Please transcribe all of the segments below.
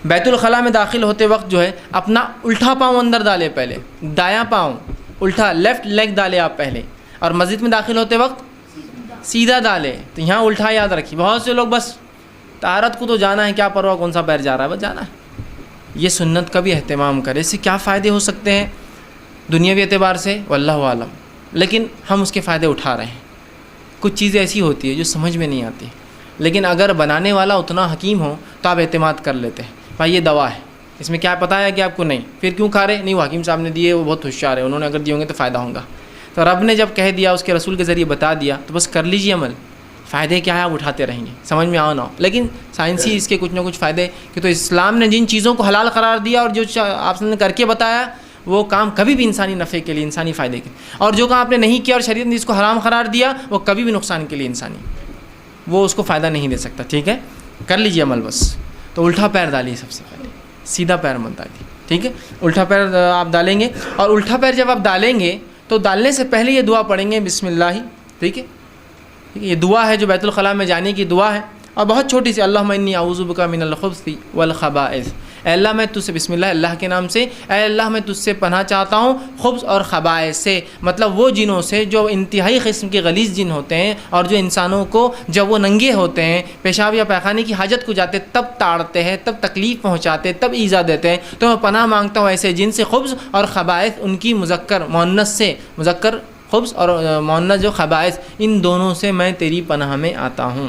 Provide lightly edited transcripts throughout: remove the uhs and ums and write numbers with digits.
بیت الخلاء میں داخل ہوتے وقت جو ہے اپنا الٹا پاؤں اندر ڈالے، پہلے دایاں پاؤں الٹا، لیفٹ لیگ ڈالے آپ پہلے، اور مسجد میں داخل ہوتے وقت سیدھا ڈالے. تو یہاں الٹا یاد رکھیے. بہت سے لوگ بس طہارت کو تو جانا ہے، کیا پرواہ کون سا پیر جا رہا ہے، بس جانا ہے. یہ سنت کا بھی اہتمام کرے. اس سے کیا فائدے ہو سکتے ہیں دنیاوی اعتبار سے واللہ عالم، لیکن ہم اس کے فائدے اٹھا رہے ہیں. کچھ چیزیں ایسی ہوتی ہیں جو سمجھ میں نہیں آتی، لیکن اگر بنانے والا اتنا حکیم ہو تو آپ اعتماد کر لیتے ہیں. بھائی یہ دوا ہے، اس میں کیا پتہ ہے کہ آپ کو نہیں، پھر کیوں کھا رہے؟ نہیں، وہ حکیم صاحب نے دیے، وہ بہت ہوشیار ہے، انہوں نے اگر دیے ہوں گے تو فائدہ ہوگا. تو رب نے جب کہہ دیا، اس کے رسول کے ذریعے بتا دیا، تو بس کر لیجیے عمل. فائدے کیا ہے آپ اٹھاتے رہیں گے، سمجھ میں آؤ نہ ہو. لیکن سائنسی اس کے کچھ نہ کچھ فائدے، کہ تو اسلام نے جن چیزوں کو حلال قرار دیا اور جو آپ نے کر کے بتایا، وہ کام کبھی بھی انسانی نفع کے لیے، انسانی فائدے کے، اور جو کام آپ نے نہیں کیا اور شریعت نے اس کو حرام قرار دیا، وہ کبھی بھی نقصان کے لیے انسانی، وہ اس کو فائدہ نہیں دے سکتا. ٹھیک ہے، کر لیجیے عمل بس. تو الٹا پیر ڈالیے سب سے پہلے، سیدھا پیر مت ڈالیے. ٹھیک ہے، الٹا پیر آپ ڈالیں گے. اور الٹا پیر جب آپ ڈالیں گے تو ڈالنے سے پہلے یہ دعا پڑھیں گے، بسم اللہ. ٹھیک ہے، یہ دعا ہے جو بیت الخلاء میں جانے کی دعا ہے، اور بہت چھوٹی سی، اللہم انی اعوذ بک من الخبث والخبائث. اے اللہ میں تجھ سے، بسم اللہ، اللہ کے نام سے، اے اللہ میں تجھ سے پناہ چاہتا ہوں خبث اور خبائث سے، مطلب وہ جنوں سے جو انتہائی قسم کے غلیظ جن ہوتے ہیں، اور جو انسانوں کو جب وہ ننگے ہوتے ہیں، پیشاب یا پیخانے کی حاجت کو جاتے تب تاڑتے ہیں، تب تکلیف پہنچاتے، تب ایذا دیتے ہیں. تو میں پناہ مانگتا ہوں ایسے جن سے، خبث اور خبائث ان کی مذکر مؤنث سے، مذکر خبث اور مؤنث جو خبائث، ان دونوں سے میں تیری پناہ میں آتا ہوں.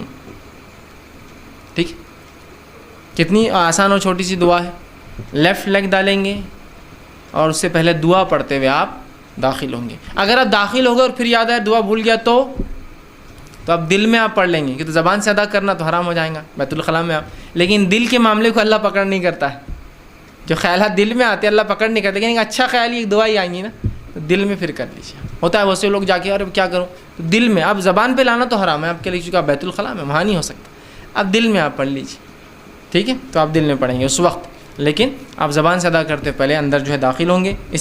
ٹھیک، کتنی آسان اور چھوٹی سی دعا ہے. لیفٹ لیگ ڈالیں گے اور اس سے پہلے دعا پڑھتے ہوئے آپ داخل ہوں گے. اگر آپ داخل ہو گئے اور پھر یاد آئے دعا بھول گیا تو آپ دل میں آپ پڑھ لیں گے، کہ تو زبان سے ادا کرنا تو حرام ہو جائے گا بیت الخلاء میں آپ. لیکن دل کے معاملے کو اللہ پکڑ نہیں کرتا ہے. جو خیالات دل میں آتے ہیں اللہ پکڑ نہیں کرتا، لیکن ایک اچھا خیال ایک دعا ہی آئیں گی نا، تو دل میں پھر کر لیجیے. ہوتا ہے ویسے لوگ جا کے، ارے کیا کروں، تو دل میں. اب زبان پہ لانا تو حرام ہے آپ کے لیے، کیونکہ آپ بیت الخلاء میں وہاں نہیں ہو سکتا. اب دل میں آپ پڑھ لیجیے. ٹھیک ہے، تو آپ دل میں پڑھیں گے اس وقت، لیکن آپ زبان سے ادا کرتے پہلے اندر جو ہے داخل ہوں گے.